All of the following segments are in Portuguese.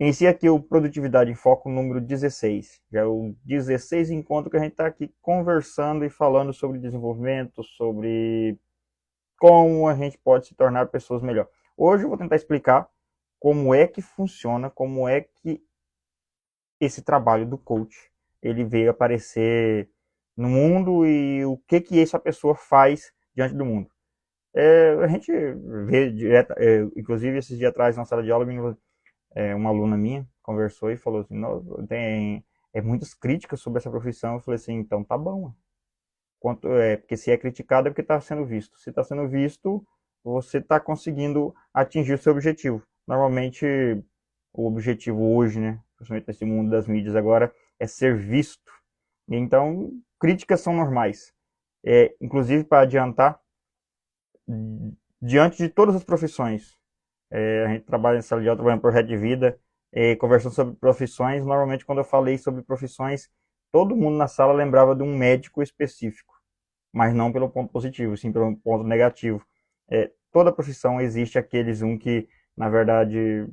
Inicia aqui o Produtividade em Foco número 16. Já é o 16 encontro que a gente está aqui conversando e falando sobre desenvolvimento, sobre como a gente pode se tornar pessoas melhores. Hoje eu vou tentar explicar como é que funciona, como é que esse trabalho do coach ele veio aparecer no mundo e o que essa pessoa faz diante do mundo. A gente vê direto, inclusive esses dias atrás na sala de aula, uma aluna minha conversou e falou assim, tem muitas críticas sobre essa profissão. Eu falei assim, então tá bom. Porque se é criticado é porque está sendo visto. Se está sendo visto, você está conseguindo atingir o seu objetivo. Normalmente, o objetivo hoje, né, principalmente nesse mundo das mídias agora, é ser visto. Então, críticas são normais. Inclusive, para adiantar, diante de todas as profissões, a gente trabalha em sala de aula, trabalhando em projeto de vida, conversando sobre profissões. Normalmente, quando eu falei sobre profissões, todo mundo na sala lembrava de um médico específico, mas não pelo ponto positivo, sim pelo ponto negativo. Toda profissão existe aqueles que, na verdade,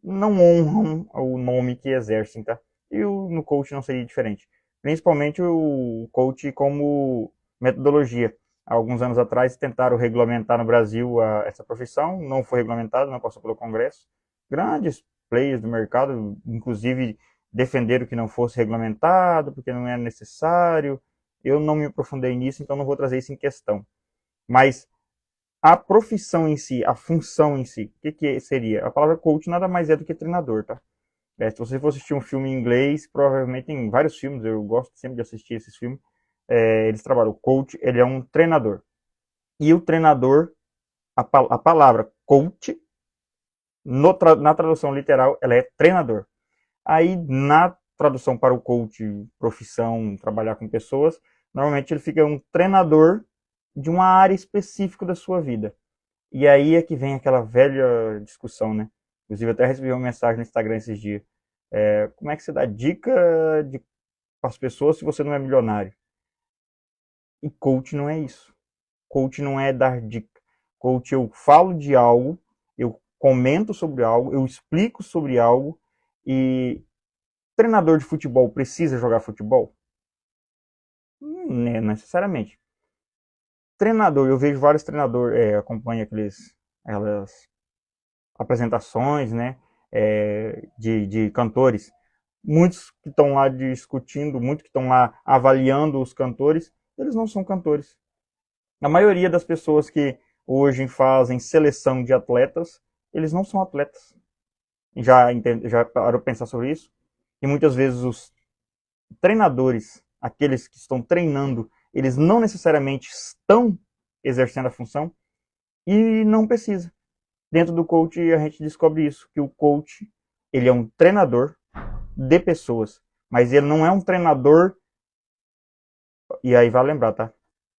não honram o nome que exercem, tá? E no coach não seria diferente. Principalmente o coach como metodologia. Há alguns anos atrás tentaram regulamentar no Brasil essa profissão, não foi regulamentado, não passou pelo Congresso. Grandes players do mercado, inclusive, defenderam que não fosse regulamentado, porque não era necessário. Eu não me aprofundei nisso, então não vou trazer isso em questão. Mas a profissão em si, a função em si, o que seria? A palavra coach nada mais é do que treinador, tá? Se você for assistir um filme em inglês, provavelmente tem vários filmes, eu gosto sempre de assistir esses filmes, eles trabalham. O coach, ele é um treinador. E o treinador, a palavra coach, na tradução literal, ela é treinador. Aí, na tradução para o coach, profissão, trabalhar com pessoas, normalmente ele fica um treinador de uma área específica da sua vida. E aí é que vem aquela velha discussão, né? Inclusive, eu até recebi uma mensagem no Instagram esses dias. Como é que você dá dica para as pessoas se você não é milionário? E coach não é isso. Coach não é dar dica. Coach, eu falo de algo, eu comento sobre algo, eu explico sobre algo. E treinador de futebol precisa jogar futebol? Não necessariamente. Treinador, eu vejo vários treinadores, acompanho aquelas apresentações, né, de cantores. Muitos que estão lá discutindo, muitos que estão lá avaliando os cantores, eles não são cantores. A maioria das pessoas que hoje fazem seleção de atletas, eles não são atletas. Já parou para pensar sobre isso? E muitas vezes os treinadores, aqueles que estão treinando, eles não necessariamente estão exercendo a função e não precisa. Dentro do coach a gente descobre isso, que o coach, ele é um treinador de pessoas, mas ele não é um treinador, e aí vai lembrar, tá?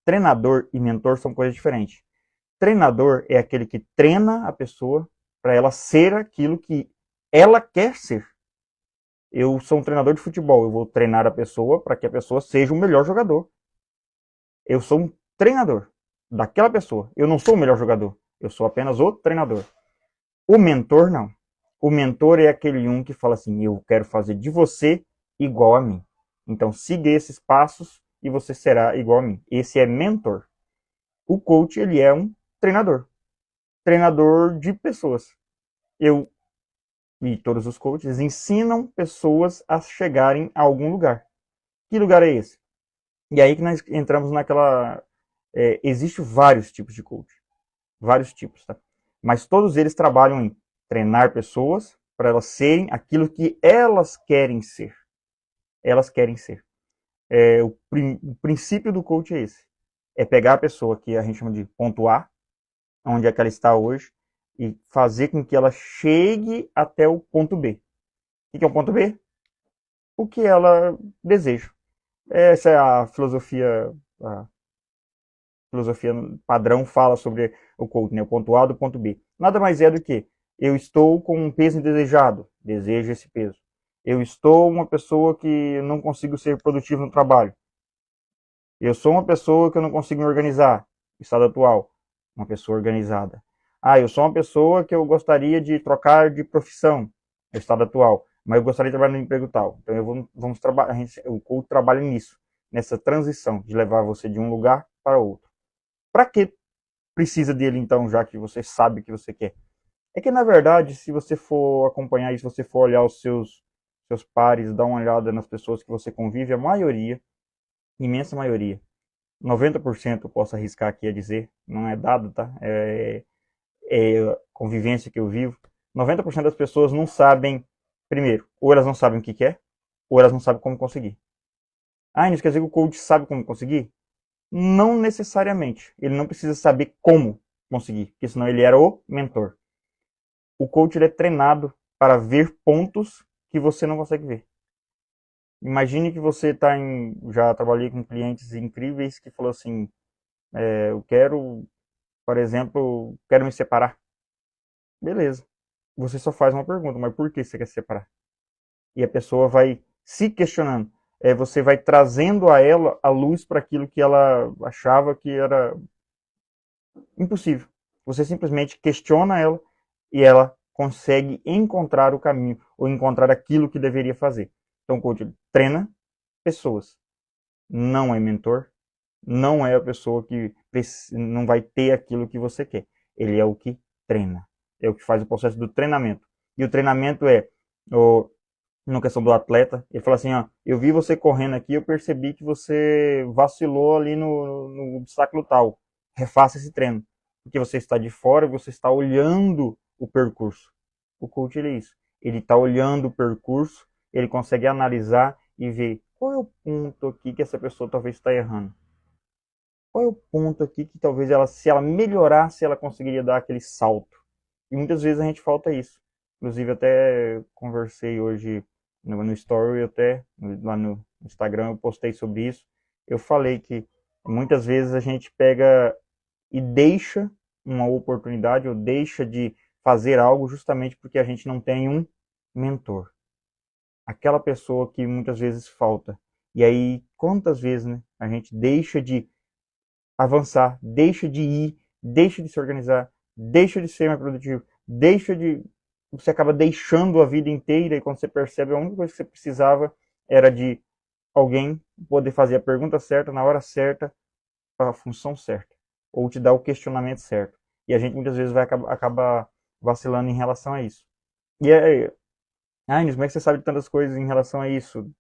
Treinador e mentor são coisas diferentes. Treinador é aquele que treina a pessoa para ela ser aquilo que ela quer ser. Eu sou um treinador de futebol, eu vou treinar a pessoa para que a pessoa seja o melhor jogador. Eu sou um treinador daquela pessoa. Eu não sou o melhor jogador, eu sou apenas o treinador. O mentor, não. O mentor é aquele que fala assim, eu quero fazer de você igual a mim. Então, siga esses passos e você será igual a mim. Esse é mentor. O coach, ele é um treinador. Treinador de pessoas. Eu e todos os coaches ensinam pessoas a chegarem a algum lugar. Que lugar é esse? E aí que nós entramos naquela... Existem vários tipos de coach. Vários tipos, tá? Mas todos eles trabalham em treinar pessoas para elas serem aquilo que elas querem ser. Elas querem ser. O princípio do coach é esse. É pegar a pessoa que a gente chama de ponto A, onde é que ela está hoje, e fazer com que ela chegue até o ponto B. O que é o ponto B? O que ela deseja. Essa é a filosofia padrão fala sobre o coach, né? O ponto A do ponto B. Nada mais é do que eu estou com um peso indesejado, desejo esse peso. Eu estou uma pessoa que não consigo ser produtivo no trabalho. Eu sou uma pessoa que eu não consigo me organizar, estado atual, uma pessoa organizada. Eu sou uma pessoa que eu gostaria de trocar de profissão. no estado atual, mas eu gostaria de trabalhar no emprego tal. Então vamos trabalhar, o coach trabalha nisso, nessa transição de levar você de um lugar para outro. Para que precisa dele então, já que você sabe o que você quer? É que na verdade, se você for acompanhar isso, se você for olhar os seus pares, dar uma olhada nas pessoas que você convive, a maioria, imensa maioria, 90% eu posso arriscar aqui a dizer, não é dado, tá? É convivência que eu vivo. 90% das pessoas não sabem, primeiro, ou elas não sabem o que quer, ou elas não sabem como conseguir. Ah, isso quer dizer que o coach sabe como conseguir? Não necessariamente. Ele não precisa saber como conseguir, porque senão ele era o mentor. O coach ele é treinado para ver pontos que você não consegue ver. Imagine que você está em. Já trabalhei com clientes incríveis que falou assim: eu quero, por exemplo, quero me separar. Beleza. Você só faz uma pergunta, mas por que você quer se separar? E a pessoa vai se questionando. Você vai trazendo a ela a luz para aquilo que ela achava que era impossível. Você simplesmente questiona ela e ela consegue encontrar o caminho ou encontrar aquilo que deveria fazer. Então, o coach treina pessoas, não é mentor, não é a pessoa que não vai ter aquilo que você quer. Ele é o que treina, é o que faz o processo do treinamento. E o treinamento na questão do atleta, ele fala assim, ó, eu vi você correndo aqui, eu percebi que você vacilou ali no obstáculo tal. Refaça esse treino. Porque você está de fora, você está olhando o percurso. O coach ele é isso. Ele está olhando o percurso, ele consegue analisar e ver qual é o ponto aqui que essa pessoa talvez está errando. Qual é o ponto aqui que talvez ela, se ela melhorasse, ela conseguiria dar aquele salto. E muitas vezes a gente falta isso. Inclusive, até conversei hoje no Story, até lá no Instagram, eu postei sobre isso. Eu falei que muitas vezes a gente pega e deixa uma oportunidade ou deixa de fazer algo justamente porque a gente não tem um mentor. Aquela pessoa que muitas vezes falta. E aí, quantas vezes, né, a gente deixa de avançar, deixa de ir, deixa de se organizar, deixa de ser mais produtivo, deixa de. Você acaba deixando a vida inteira e quando você percebe, a única coisa que você precisava era de alguém poder fazer a pergunta certa, na hora certa, para a função certa, ou te dar o questionamento certo. E a gente muitas vezes vai acabar vacilando em relação a isso. E aí, Agnes, como é que você sabe de tantas coisas em relação a isso?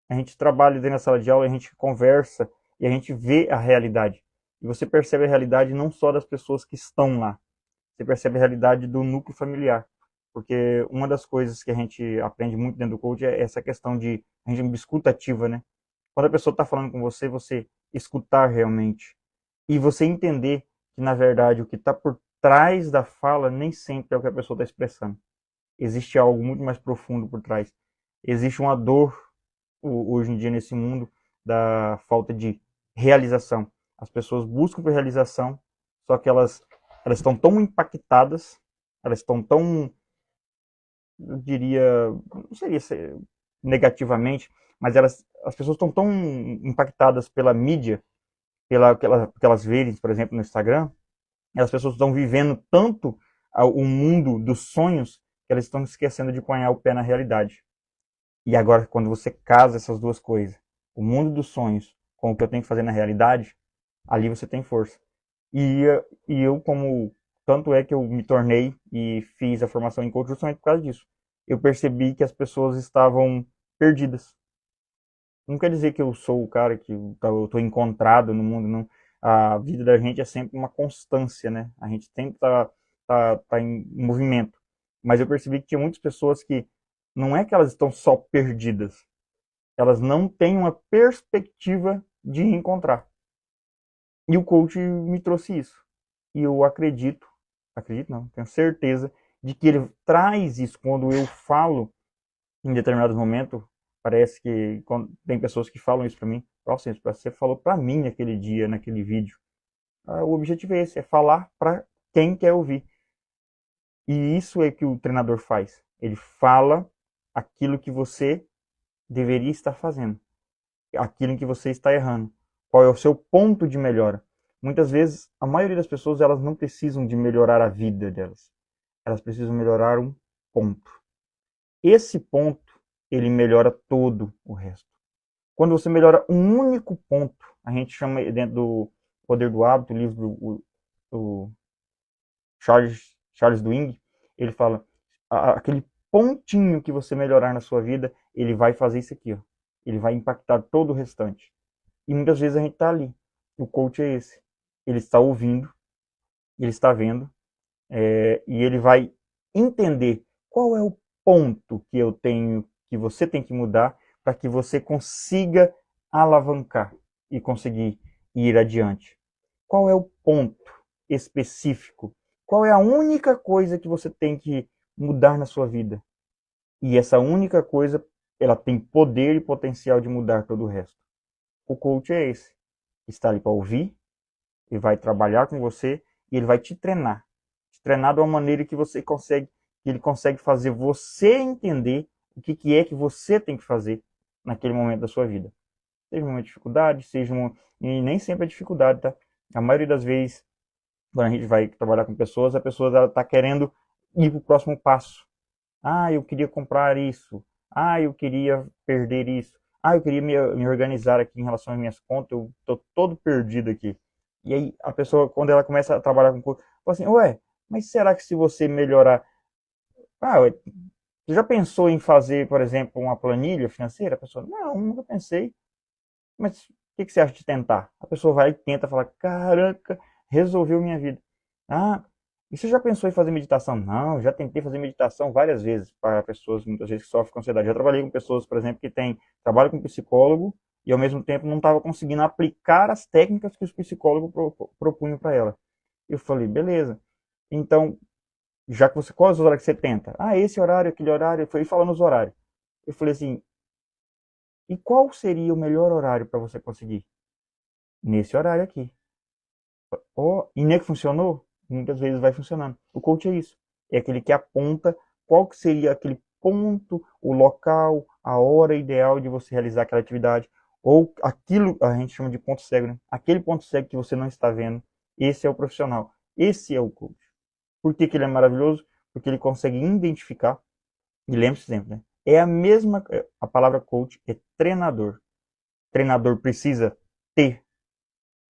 A gente trabalha dentro da sala de aula, a gente conversa e a gente vê a realidade. E você percebe a realidade não só das pessoas que estão lá, você percebe a realidade do núcleo familiar. Porque uma das coisas que a gente aprende muito dentro do coach é essa questão de a gente escuta ativa, né? Quando a pessoa está falando com você, você escutar realmente. E você entender que, na verdade, o que está por trás da fala nem sempre é o que a pessoa está expressando. Existe algo muito mais profundo por trás. Existe uma dor hoje em dia nesse mundo da falta de realização. As pessoas buscam por realização, só que elas estão tão impactadas, elas estão tão, eu diria, não seria negativamente, mas as pessoas estão tão impactadas pela mídia, que elas verem, por exemplo, no Instagram, e as pessoas estão vivendo tanto o mundo dos sonhos que elas estão esquecendo de ponhar o pé na realidade. E agora, quando você casa essas duas coisas, o mundo dos sonhos com o que eu tenho que fazer na realidade, ali você tem força. E, e eu, como. Tanto é que eu me tornei e fiz a formação em coach justamente por causa disso. Eu percebi que as pessoas estavam perdidas. Não quer dizer que eu sou o cara que eu estou encontrado no mundo, não. A vida da gente é sempre uma constância, né? A gente sempre tá em movimento. Mas eu percebi que tinha muitas pessoas que não é que elas estão só perdidas, elas não têm uma perspectiva de encontrar. E o coach me trouxe isso. E eu acredito não, tenho certeza de que ele traz isso quando eu falo em determinados momentos. Parece que tem pessoas que falam isso para mim. Nossa, você falou para mim naquele dia, naquele vídeo. O objetivo é esse, é falar para quem quer ouvir. E isso é que o treinador faz. Ele fala aquilo que você deveria estar fazendo, aquilo em que você está errando, qual é o seu ponto de melhora. Muitas vezes, a maioria das pessoas elas não precisam de melhorar a vida delas, elas precisam melhorar um ponto. Esse ponto, ele melhora todo o resto. Quando você melhora um único ponto, a gente chama dentro do Poder do Hábito, o livro do Charles Duhigg, ele fala, aquele pontinho que você melhorar na sua vida, ele vai fazer isso aqui, ó. Ele vai impactar todo o restante. E muitas vezes a gente está ali. O coach é esse. Ele está ouvindo, ele está vendo, e ele vai entender qual é o ponto que eu tenho, que você tem que mudar para que você consiga alavancar e conseguir ir adiante. Qual é o ponto específico? Qual é a única coisa que você tem que mudar na sua vida? E essa única coisa, ela tem poder e potencial de mudar todo o resto. O coach é esse. Está ali para ouvir, ele vai trabalhar com você e ele vai te treinar. Te treinar de uma maneira que você consegue, que ele consegue fazer você entender o que é que você tem que fazer naquele momento da sua vida. Seja uma dificuldade, seja uma... E nem sempre é dificuldade, tá? A maioria das vezes, quando a gente vai trabalhar com pessoas, a pessoa está querendo ir para o próximo passo. Ah, eu queria comprar isso. Ah, eu queria perder isso. Ah, eu queria me organizar aqui em relação às minhas contas. Eu estou todo perdido aqui. E aí a pessoa, quando ela começa a trabalhar com coisa, fala assim, ué, mas será que se você melhorar... Ah, ué, você já pensou em fazer, por exemplo, uma planilha financeira? A pessoa, não, nunca pensei. Mas o que você acha de tentar? A pessoa vai e tenta falar, caraca, resolveu minha vida. Ah, e você já pensou em fazer meditação? Não, já tentei fazer meditação várias vezes para pessoas, muitas vezes, que sofrem com ansiedade. Já trabalhei com pessoas, por exemplo, que trabalham com psicólogo e ao mesmo tempo não estava conseguindo aplicar as técnicas que os psicólogos propunham para ela. Eu falei, beleza. Então, já que você, qual é os horários que você tenta? Ah, esse horário, aquele horário. Eu fui falando os horários. Eu falei assim, e qual seria o melhor horário para você conseguir? Nesse horário aqui. Oh, e nem que funcionou? Muitas vezes vai funcionando. O coach é isso. É aquele que aponta qual que seria aquele ponto, o local, a hora ideal de você realizar aquela atividade. Ou aquilo, a gente chama de ponto cego, né? Aquele ponto cego que você não está vendo. Esse é o profissional. Esse é o coach. Por que ele é maravilhoso? Porque ele consegue identificar, e lembre-se sempre, né? É a mesma, a palavra coach é treinador. Treinador precisa ter.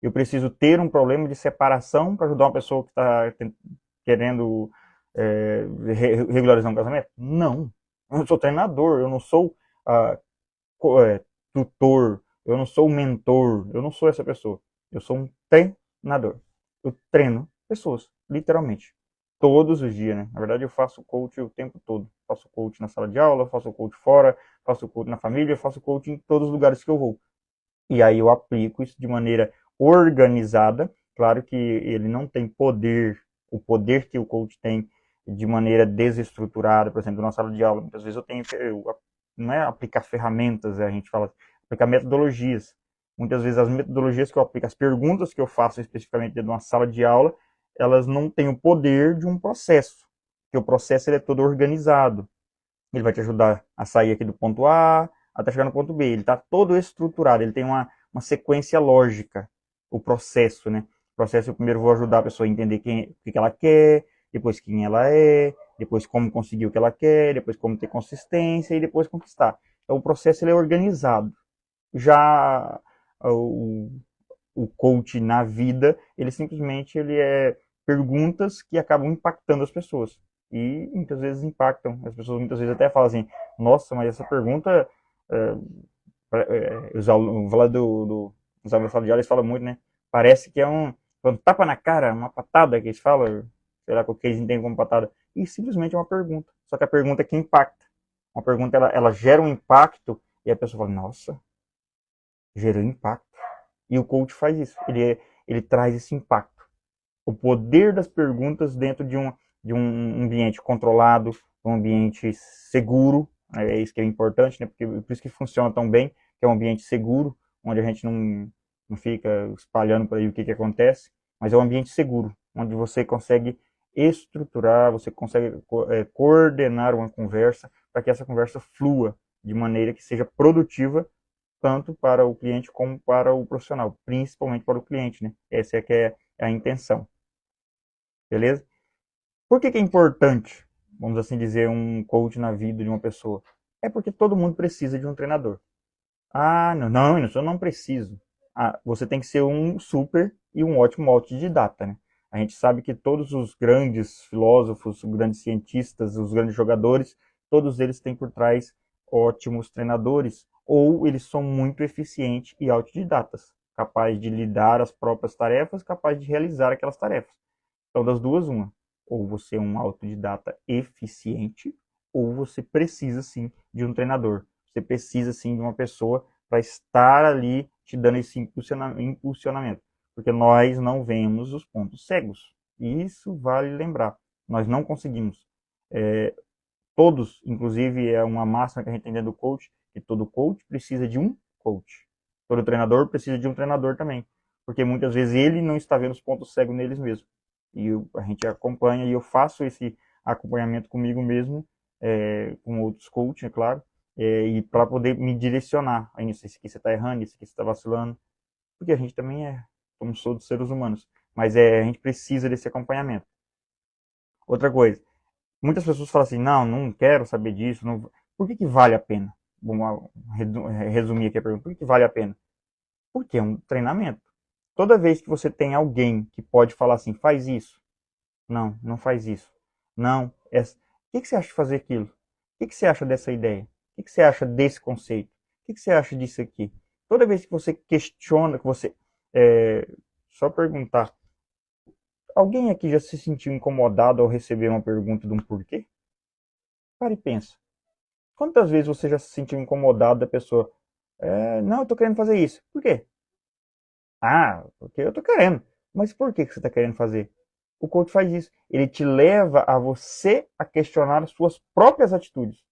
Eu preciso ter um problema de separação para ajudar uma pessoa que está querendo regularizar um casamento? Não. Eu não sou treinador, eu não sou ah, tutor, eu não sou mentor, eu não sou essa pessoa. Eu sou um treinador. Eu treino pessoas, literalmente. Todos os dias, né? Na verdade, eu faço coach o tempo todo. Faço coach na sala de aula, faço coach fora, faço coach na família, faço coach em todos os lugares que eu vou. E aí eu aplico isso de maneira organizada. Claro que ele não tem poder, o poder que o coach tem de maneira desestruturada, por exemplo, na sala de aula. Muitas vezes não é aplicar ferramentas, a gente fala, aplicar metodologias. Muitas vezes as metodologias que eu aplico, as perguntas que eu faço especificamente dentro de uma sala de aula, elas não têm o poder de um processo, porque o processo ele é todo organizado. Ele vai te ajudar a sair aqui do ponto A até chegar no ponto B. Ele está todo estruturado, ele tem uma sequência lógica, o processo, né? O processo, eu primeiro vou ajudar a pessoa a entender o que ela quer, depois quem ela é, depois como conseguir o que ela quer, depois como ter consistência e depois conquistar. Então o processo ele é organizado. Já o, o coach na vida, ele simplesmente ele é perguntas que acabam impactando as pessoas. E muitas vezes impactam. As pessoas muitas vezes até falam assim, nossa, mas essa pergunta, os alunos lá os alunos de aula, eles falam muito, né? Parece que é um tapa na cara, uma patada que eles falam, sei lá, o que eles entendem como patada. E simplesmente é uma pergunta. Só que a pergunta é que impacta. Uma pergunta, ela gera um impacto e a pessoa fala, nossa, gerou impacto. E o coach faz isso. Ele traz esse impacto. O poder das perguntas dentro de um ambiente controlado, um ambiente seguro. É isso que é importante, né? Porque por isso que funciona tão bem, que é um ambiente seguro, onde a gente não fica espalhando por aí o que acontece, mas é um ambiente seguro, onde você consegue estruturar, você consegue coordenar uma conversa para que essa conversa flua de maneira que seja produtiva tanto para o cliente como para o profissional, principalmente para o cliente, né? Essa é que é a intenção, beleza? Por que é importante vamos assim dizer, um coach na vida de uma pessoa? É porque todo mundo precisa de um treinador. Ah, não, não, eu não preciso. Ah, você tem que ser um super e um ótimo autodidata, né? A gente sabe que todos os grandes filósofos, os grandes cientistas, os grandes jogadores, todos eles têm por trás ótimos treinadores, ou eles são muito eficientes e autodidatas, capazes de lidar as próprias tarefas, capazes de realizar aquelas tarefas. Então, das duas, uma. Ou você é um autodidata eficiente, ou você precisa sim de um treinador. Você precisa sim de uma pessoa para estar ali te dando esse impulsionamento. Porque nós não vemos os pontos cegos. E isso vale lembrar. Nós não conseguimos. É, todos, inclusive, é uma máxima que a gente tem dentro do coach, que todo coach precisa de um coach. Todo treinador precisa de um treinador também. Porque muitas vezes ele não está vendo os pontos cegos neles mesmos. E a gente acompanha, e eu faço esse acompanhamento comigo mesmo, com outros coaches, é claro, e para poder me direcionar. Aí, isso aqui você está errando, isso aqui você está vacilando. Porque a gente também somos todos seres humanos. Mas a gente precisa desse acompanhamento. Outra coisa, muitas pessoas falam assim, não, não quero saber disso. Não... Por que vale a pena? Vamos resumir aqui a pergunta. Por que vale a pena? Porque é um treinamento. Toda vez que você tem alguém que pode falar assim, faz isso. Não, não faz isso. Não, o que você acha de fazer aquilo? O que você acha dessa ideia? O que você acha desse conceito? O que você acha disso aqui? Toda vez que você questiona, que você... É... Só perguntar. Alguém aqui já se sentiu incomodado ao receber uma pergunta de um porquê? Para e pensa. Quantas vezes você já se sentiu incomodado da pessoa? Não, eu tô querendo fazer isso. Por quê? Ah, porque eu tô querendo. Mas por que você está querendo fazer? O coach faz isso. Ele te leva a você a questionar as suas próprias atitudes.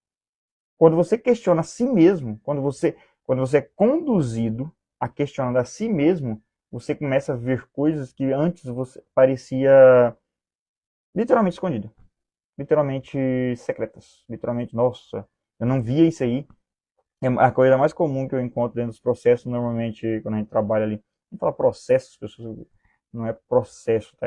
Quando você questiona a si mesmo, quando você é conduzido a questionar a si mesmo, você começa a ver coisas que antes você parecia literalmente escondida, literalmente secretas, literalmente, nossa, eu não via isso aí. É a coisa mais comum que eu encontro dentro dos processos, normalmente, quando a gente trabalha ali. Não fala processo, as pessoas, não é processo, tá?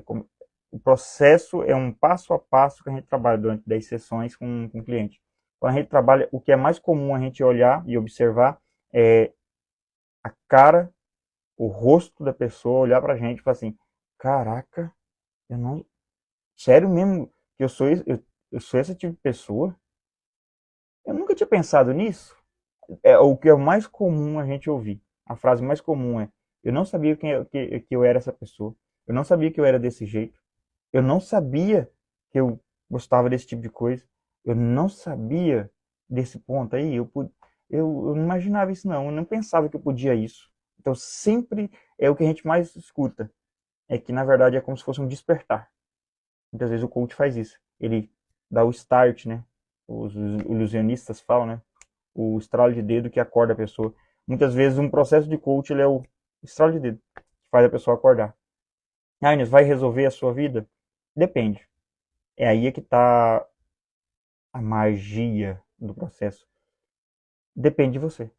Como, o processo é um passo a passo que a gente trabalha durante 10 sessões com o cliente. Quando a gente trabalha, o que é mais comum a gente olhar e observar é a cara, o rosto da pessoa, olhar pra gente e falar assim, caraca, eu não... Sério mesmo que eu sou esse tipo de pessoa? Eu nunca tinha pensado nisso. É o que é mais comum a gente ouvir. A frase mais comum é: eu não sabia que eu era essa pessoa. Eu não sabia que eu era desse jeito. Eu não sabia que eu gostava desse tipo de coisa. Eu não sabia desse ponto aí. Eu não imaginava isso, não. Eu não pensava que eu podia isso. Então, sempre é o que a gente mais escuta. É que, na verdade, é como se fosse um despertar. Muitas vezes o coach faz isso. Ele dá o start, né? Os ilusionistas falam, né? O estralo de dedo que acorda a pessoa. Muitas vezes um processo de coach ele é o estralo de dedo que faz a pessoa acordar. Ah, Inês, vai resolver a sua vida? Depende. É aí que está a magia do processo. Depende de você.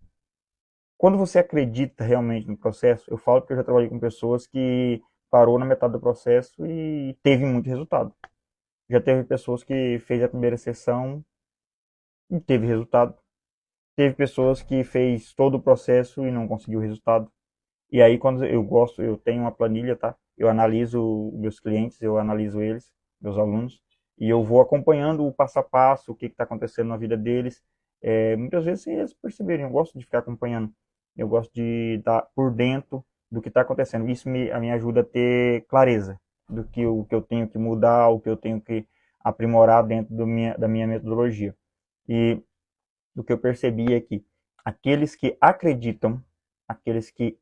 Quando você acredita realmente no processo, eu falo porque eu já trabalhei com pessoas que parou na metade do processo e teve muito resultado. Já teve pessoas que fez a primeira sessão e teve resultado. Teve pessoas que fez todo o processo e não conseguiu resultado. E aí, quando eu tenho uma planilha, tá? Eu analiso meus clientes, eu analiso eles, meus alunos, e eu vou acompanhando o passo a passo, o que está acontecendo na vida deles. Muitas vezes, sem eles perceberem, eu gosto de ficar acompanhando. Eu gosto de estar por dentro do que está acontecendo. Isso me ajuda a ter clareza do o que eu tenho que mudar, o que eu tenho que aprimorar dentro da minha metodologia. E do que eu percebi é que aqueles que acreditam, aqueles que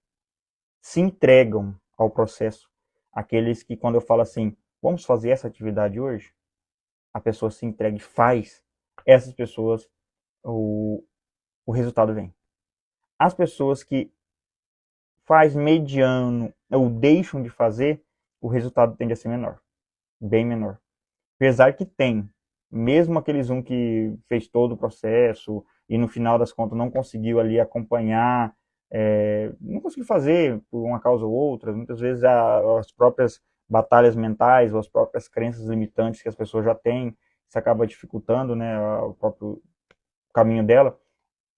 se entregam ao processo, aqueles que quando eu falo assim, vamos fazer essa atividade hoje, a pessoa se entrega e faz, essas pessoas, o, o resultado vem. As pessoas que faz mediano ou deixam de fazer, o resultado tende a ser menor, bem menor. Apesar que tem, mesmo aqueles que fez todo o processo e no final das contas não conseguiu ali acompanhar, não conseguiu fazer por uma causa ou outra, muitas vezes as próprias batalhas mentais ou as próprias crenças limitantes que as pessoas já têm isso acaba dificultando, né, o próprio caminho dela.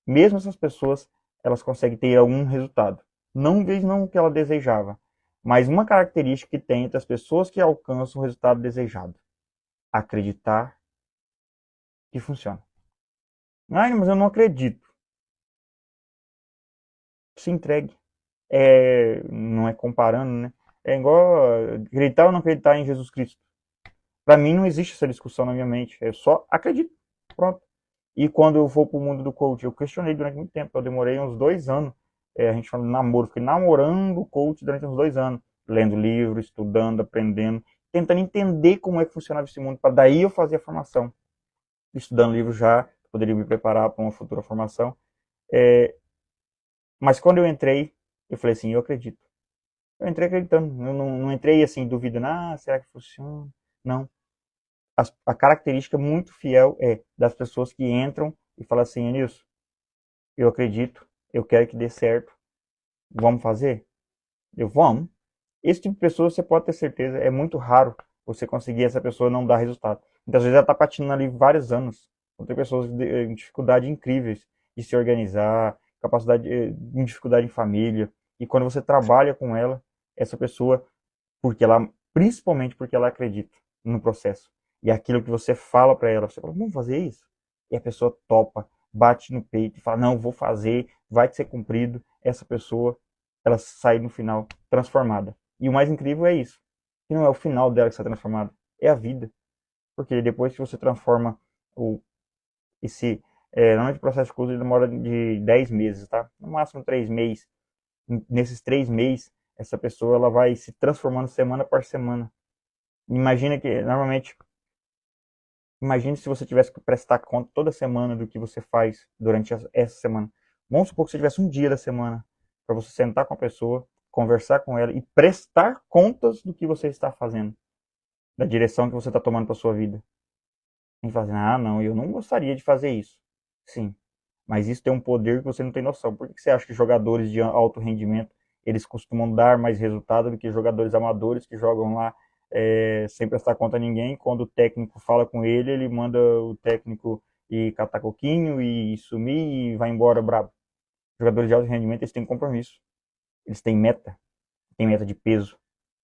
Mesmo essas pessoas, elas conseguem ter algum resultado. Não vez não o que ela desejava, mas uma característica que tem entre as pessoas que alcançam o resultado desejado: acreditar que funciona. Ai, mas eu não acredito. Se entregue. Não é comparando, né? É igual acreditar ou não acreditar em Jesus Cristo. Para mim não existe essa discussão na minha mente. É só acredito. Pronto. E quando eu vou pro mundo do coach, eu questionei durante muito tempo. Eu demorei uns 2 anos. A gente fala de namoro. Fiquei namorando o coach durante uns 2 anos. Lendo livro, estudando, aprendendo. Tentando entender como é que funcionava esse mundo. Para daí eu fazer a formação. Estudando livro já. Poderia me preparar para uma futura formação. É, mas quando eu entrei, eu falei assim, eu acredito. Eu entrei acreditando. Eu não entrei assim, duvidando, será que funciona? Não. A característica muito fiel é das pessoas que entram e falam assim, Enilson, eu acredito, eu quero que dê certo, vamos fazer? Vamos. Esse tipo de pessoa, você pode ter certeza, é muito raro você conseguir essa pessoa não dar resultado. Muitas vezes ela está patinando ali vários anos. Tem pessoas em dificuldade incríveis de se organizar, capacidade, em dificuldade em família. E quando você trabalha com ela, essa pessoa, porque ela, principalmente porque ela acredita no processo. E aquilo que você fala para ela, você fala, vamos fazer isso? E a pessoa topa, bate no peito e fala, não, vou fazer, vai ser cumprido. Essa pessoa, ela sai no final transformada. E o mais incrível é isso, que não é o final dela que está transformada, é a vida. Porque depois que você transforma o, esse, normalmente o processo de cura demora de 10 meses, tá? No máximo 3 meses. Nesses 3 meses, essa pessoa ela vai se transformando semana por semana. Imagina que, normalmente, imagine se você tivesse que prestar conta toda semana do que você faz durante essa semana. Vamos supor que você tivesse um dia da semana para você sentar com a pessoa, conversar com ela e prestar contas do que você está fazendo, da direção que você está tomando para sua vida. E fazer, não, eu não gostaria de fazer isso. Sim, mas isso tem um poder que você não tem noção. Por que você acha que jogadores de alto rendimento eles costumam dar mais resultado do que jogadores amadores que jogam lá sem prestar conta a ninguém? Quando o técnico fala com ele, ele manda o técnico ir catar coquinho e sumir e vai embora brabo. Jogadores de alto rendimento eles têm compromisso, eles têm meta de peso,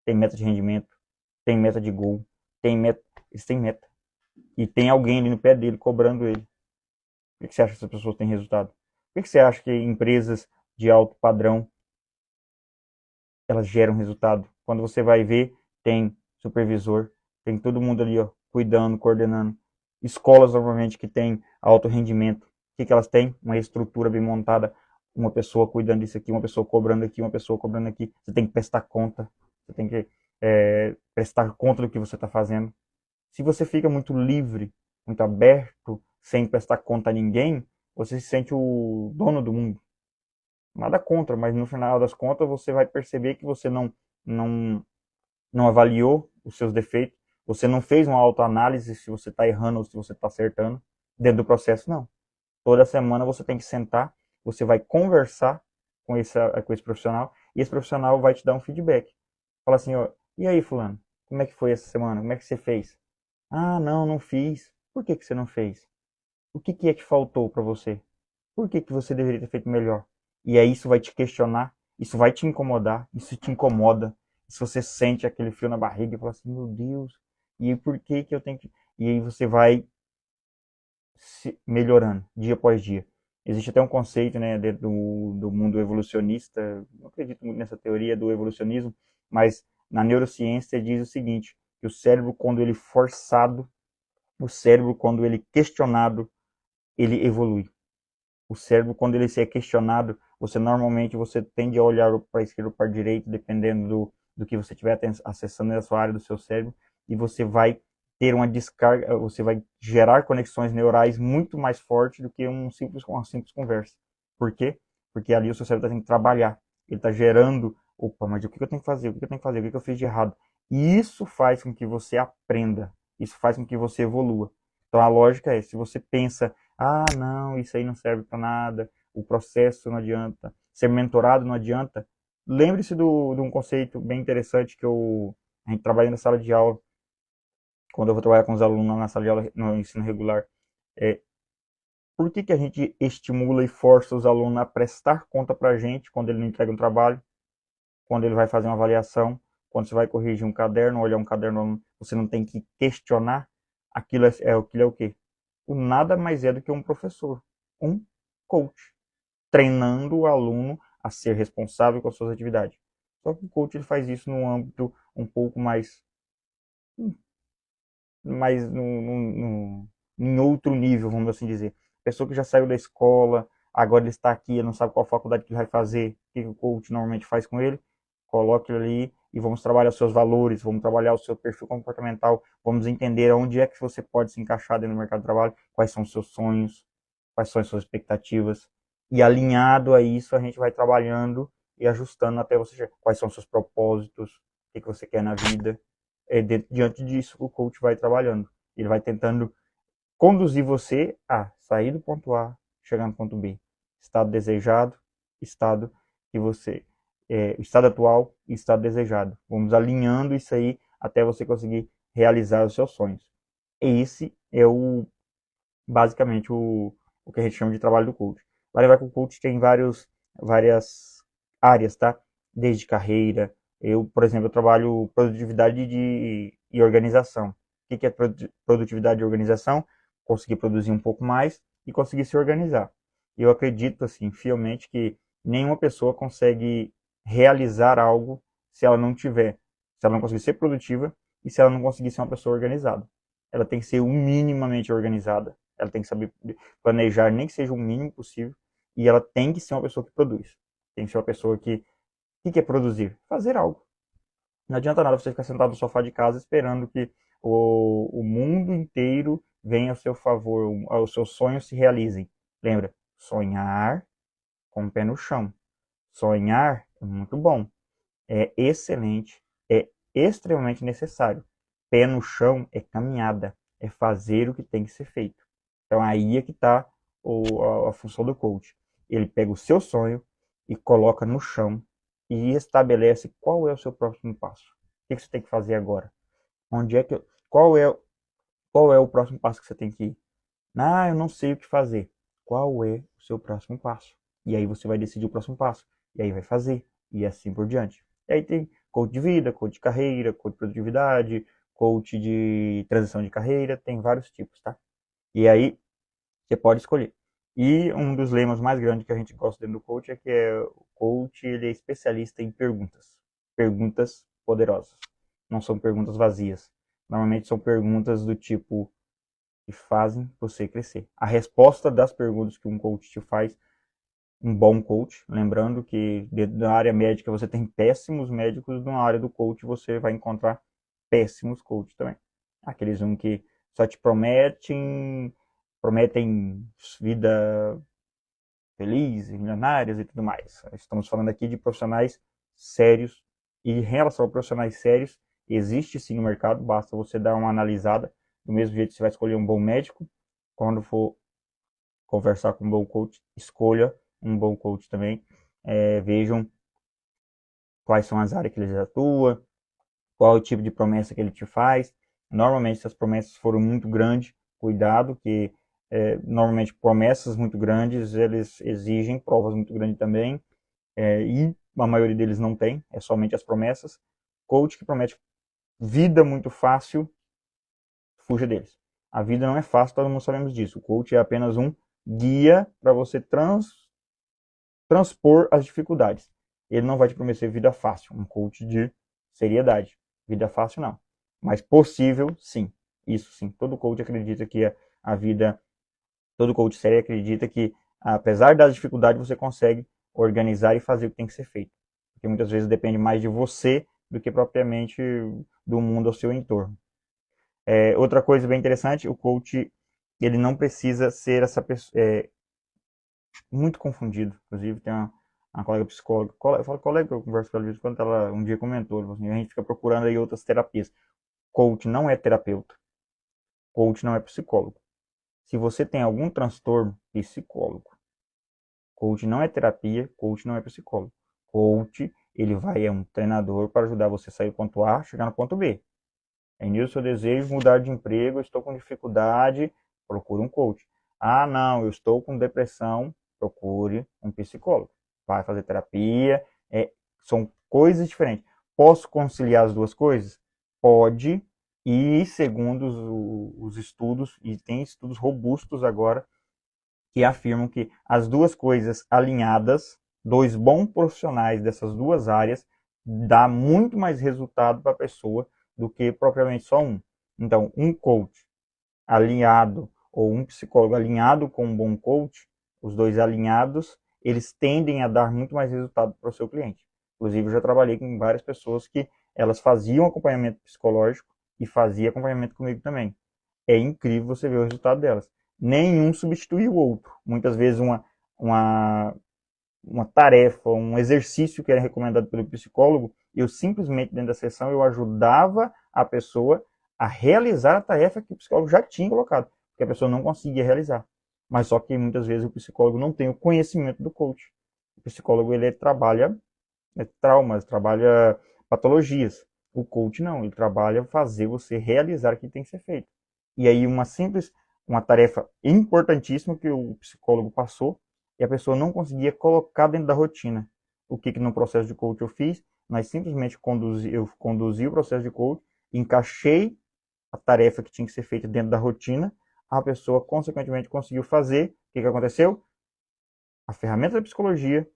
têm meta de rendimento, têm meta de gol, eles têm meta. E tem alguém ali no pé dele cobrando ele. Por que você acha que essas pessoas têm resultado? Por que você acha que empresas de alto padrão elas geram resultado? Quando você vai ver, tem supervisor, tem todo mundo ali ó, cuidando, coordenando. Escolas normalmente que tem alto rendimento, o que elas têm? Uma estrutura bem montada, uma pessoa cuidando disso aqui, uma pessoa cobrando aqui, uma pessoa cobrando aqui. Você tem que prestar conta, você tem que prestar conta do que você está fazendo. Se você fica muito livre, muito aberto, sem prestar conta a ninguém, você se sente o dono do mundo. Nada contra, mas no final das contas você vai perceber que você não, não avaliou os seus defeitos, você não fez uma autoanálise se você está errando ou se você está acertando dentro do processo, não. Toda semana você tem que sentar, você vai conversar com esse profissional e esse profissional vai te dar um feedback. Fala assim, ó, e aí fulano, como é que foi essa semana? Como é que você fez? Não fiz. Por que você não fez? O que é que faltou para você? Por que você deveria ter feito melhor? E aí isso vai te questionar, isso vai te incomodar, isso te incomoda. Se você sente aquele frio na barriga e fala assim, meu Deus, e aí por que eu tenho que... E aí você vai se melhorando, dia após dia. Existe até um conceito, né, dentro do mundo evolucionista, não acredito muito nessa teoria do evolucionismo, mas na neurociência diz o seguinte, que o cérebro, quando ele forçado, o cérebro, quando ele é questionado, ele evolui. O cérebro, quando ele se é questionado, você tende a olhar para a esquerda ou para a direita, dependendo do que você estiver acessando na sua área do seu cérebro, e você vai ter uma descarga, você vai gerar conexões neurais muito mais fortes do que uma simples conversa. Por quê? Porque ali o seu cérebro está tendo que trabalhar. Ele está gerando, opa, mas o que eu tenho que fazer? O que eu tenho que fazer? O que eu fiz de errado? E isso faz com que você aprenda. Isso faz com que você evolua. Então a lógica é, se você pensa não, isso aí não serve para nada, o processo não adianta, ser mentorado não adianta. Lembre-se de um conceito bem interessante que a gente trabalha na sala de aula, quando eu vou trabalhar com os alunos na sala de aula no ensino regular, é por que a gente estimula e força os alunos a prestar conta para a gente quando ele não entrega um trabalho, quando ele vai fazer uma avaliação, quando você vai corrigir um caderno, olhar um caderno, você não tem que questionar, aquilo é o quê? O nada mais é do que um professor, um coach, treinando o aluno a ser responsável com as suas atividades. Só que o coach ele faz isso num âmbito um pouco mais em outro nível, vamos assim dizer. Pessoa que já saiu da escola, agora ele está aqui, ele não sabe qual faculdade que ele vai fazer, o que o coach normalmente faz com ele, coloque ele ali e vamos trabalhar os seus valores, vamos trabalhar o seu perfil comportamental, vamos entender onde é que você pode se encaixar dentro do mercado de trabalho, quais são os seus sonhos, quais são as suas expectativas, e alinhado a isso a gente vai trabalhando e ajustando até você chegar. Quais são os seus propósitos, o que você quer na vida, diante disso o coach vai trabalhando. Ele vai tentando conduzir você a sair do ponto A, chegar no ponto B. Estado desejado, estado que você estado atual e estado desejado. Vamos alinhando isso aí até você conseguir realizar os seus sonhos. Esse é basicamente o que a gente chama de trabalho do coach. Vai que o coach tem várias áreas, tá? Desde carreira. Eu, por exemplo, eu trabalho produtividade e organização. O que é produtividade e organização? Conseguir produzir um pouco mais e conseguir se organizar. Eu acredito, assim, fielmente que nenhuma pessoa consegue realizar algo se ela não tiver, se ela não conseguir ser produtiva e se ela não conseguir ser uma pessoa organizada. Ela tem que ser minimamente organizada, ela tem que saber planejar, nem que seja o mínimo possível, e ela tem que ser uma pessoa que produz. Tem que ser uma pessoa que... O que é produzir? Fazer algo. Não adianta nada você ficar sentado no sofá de casa esperando que o mundo inteiro venha ao seu favor, os seus sonhos se realizem. Lembra? Sonhar com o pé no chão. Sonhar é muito bom, é excelente, é extremamente necessário. Pé no chão é caminhada, é fazer o que tem que ser feito. Então aí é que está a função do coach. Ele pega o seu sonho e coloca no chão e estabelece qual é o seu próximo passo. O que você tem que fazer agora? Onde é que qual é o próximo passo que você tem que ir? Ah, eu não sei o que fazer. Qual é o seu próximo passo? E aí você vai decidir o próximo passo. E aí vai fazer. E assim por diante. E aí tem coach de vida, coach de carreira, coach de produtividade, coach de transição de carreira. Tem vários tipos, tá? E aí você pode escolher. E um dos lemas mais grandes que a gente gosta dentro do coach é que o coach ele é especialista em perguntas. Perguntas poderosas. Não são perguntas vazias. Normalmente são perguntas do tipo que fazem você crescer. A resposta das perguntas que um coach te faz, um bom coach, lembrando que dentro da área médica você tem péssimos médicos, na área do coach você vai encontrar péssimos coaches também. Aqueles que só te prometem vida feliz, milionárias e tudo mais. Estamos falando aqui de profissionais sérios e em relação a profissionais sérios, existe sim no mercado, basta você dar uma analisada. Do mesmo jeito que você vai escolher um bom médico, quando for conversar com um bom coach, escolha um bom coach também. Vejam quais são as áreas que ele atua, qual é o tipo de promessa que ele te faz. Normalmente, se as promessas foram muito grandes, cuidado, que normalmente promessas muito grandes, eles exigem provas muito grandes também, e a maioria deles não tem, é somente as promessas. Coach que promete vida muito fácil, fuja deles. A vida não é fácil, todo mundo sabemos disso. O coach é apenas um guia para você transpor as dificuldades. Ele não vai te prometer vida fácil, um coach de seriedade. Vida fácil não, mas possível sim. Isso sim, todo coach acredita que a vida, todo coach sério acredita que apesar das dificuldades você consegue organizar e fazer o que tem que ser feito. Porque muitas vezes depende mais de você do que propriamente do mundo ao seu entorno. Outra coisa bem interessante, o coach ele não precisa ser essa pessoa, muito confundido. Inclusive tem uma colega psicóloga, eu falo colega que eu converso com ela de vez em quando, ela um dia comentou, assim, a gente fica procurando aí outras terapias. Coach não é terapeuta, coach não é psicólogo. Se você tem algum transtorno, psicólogo. Coach não é terapia, coach não é psicólogo. Coach, ele é um treinador para ajudar você a sair do ponto A, chegar no ponto B. Nilson, eu desejo mudar de emprego, eu estou com dificuldade, procure um coach. Ah, não, eu estou com depressão, procure um psicólogo. Vai fazer terapia, são coisas diferentes. Posso conciliar as duas coisas? Pode, e segundo os estudos, e tem estudos robustos agora, que afirmam que as duas coisas alinhadas, dois bons profissionais dessas duas áreas, dá muito mais resultado para a pessoa do que propriamente só um. Então, um coach alinhado ou um psicólogo alinhado com um bom coach, os dois alinhados, eles tendem a dar muito mais resultado para o seu cliente. Inclusive, eu já trabalhei com várias pessoas que elas faziam acompanhamento psicológico e faziam acompanhamento comigo também. É incrível você ver o resultado delas. Nenhum substitui o outro. Muitas vezes uma, uma tarefa, um exercício que era recomendado pelo psicólogo, eu simplesmente dentro da sessão eu ajudava a pessoa a realizar a tarefa que o psicólogo já tinha colocado, porque a pessoa não conseguia realizar. Mas só que muitas vezes o psicólogo não tem o conhecimento do coach. O psicólogo ele trabalha traumas, trabalha patologias. O coach não, ele trabalha fazer você realizar o que tem que ser feito. E aí uma tarefa importantíssima que o psicólogo passou e a pessoa não conseguia colocar dentro da rotina. O que no processo de coach eu fiz? Nós simplesmente eu conduzi o processo de coach, encaixei a tarefa que tinha que ser feita dentro da rotina, a pessoa consequentemente conseguiu fazer. O que aconteceu? A ferramenta da psicologia,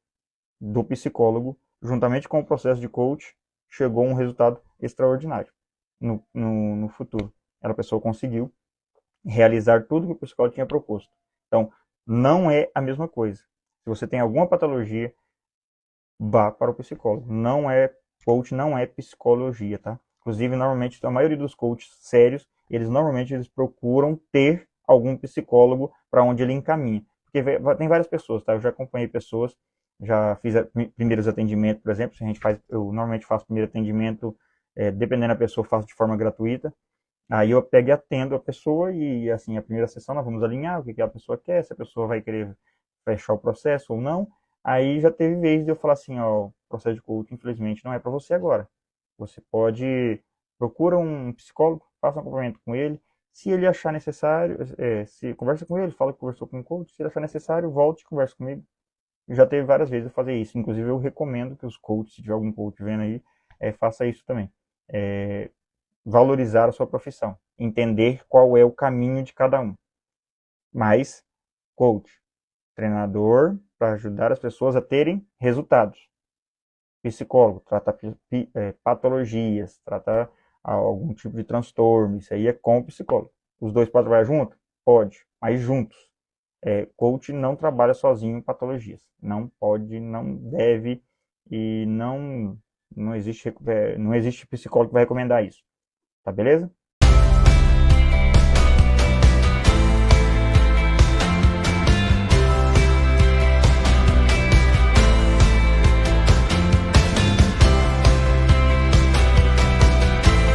do psicólogo, juntamente com o processo de coach, chegou a um resultado extraordinário no futuro. A pessoa conseguiu realizar tudo que o psicólogo tinha proposto. Então, não é a mesma coisa. Se você tem alguma patologia, vá para o psicólogo. Coach não é psicologia, tá? Inclusive, normalmente, a maioria dos coaches sérios, eles procuram ter algum psicólogo para onde ele encaminha. Porque tem várias pessoas, tá? Eu já acompanhei pessoas, já fiz primeiros atendimentos, por exemplo, eu normalmente faço primeiro atendimento, dependendo da pessoa, eu faço de forma gratuita. Aí eu pego e atendo a pessoa e, assim, a primeira sessão nós vamos alinhar o que a pessoa quer, se a pessoa vai querer fechar o processo ou não. Aí já teve vez de eu falar assim, ó, o processo de coaching, infelizmente, não é para você agora. Você procura um psicólogo, faça um acompanhamento com ele. Se ele achar necessário, se conversa com ele, fala que conversou com um coach. Se ele achar necessário, volte e converse comigo. Já teve várias vezes eu fazer isso. Inclusive, eu recomendo que os coaches, se tiver algum coach vendo aí, faça isso também. Valorizar a sua profissão, entender qual é o caminho de cada um. Mas, coach, treinador para ajudar as pessoas a terem resultados. Psicólogo, trata patologias, trata algum tipo de transtorno, isso aí é com o psicólogo. Os dois podem trabalhar juntos? Pode, mas juntos. Coach não trabalha sozinho em patologias. Não pode, não deve e não existe psicólogo que vai recomendar isso. Tá beleza?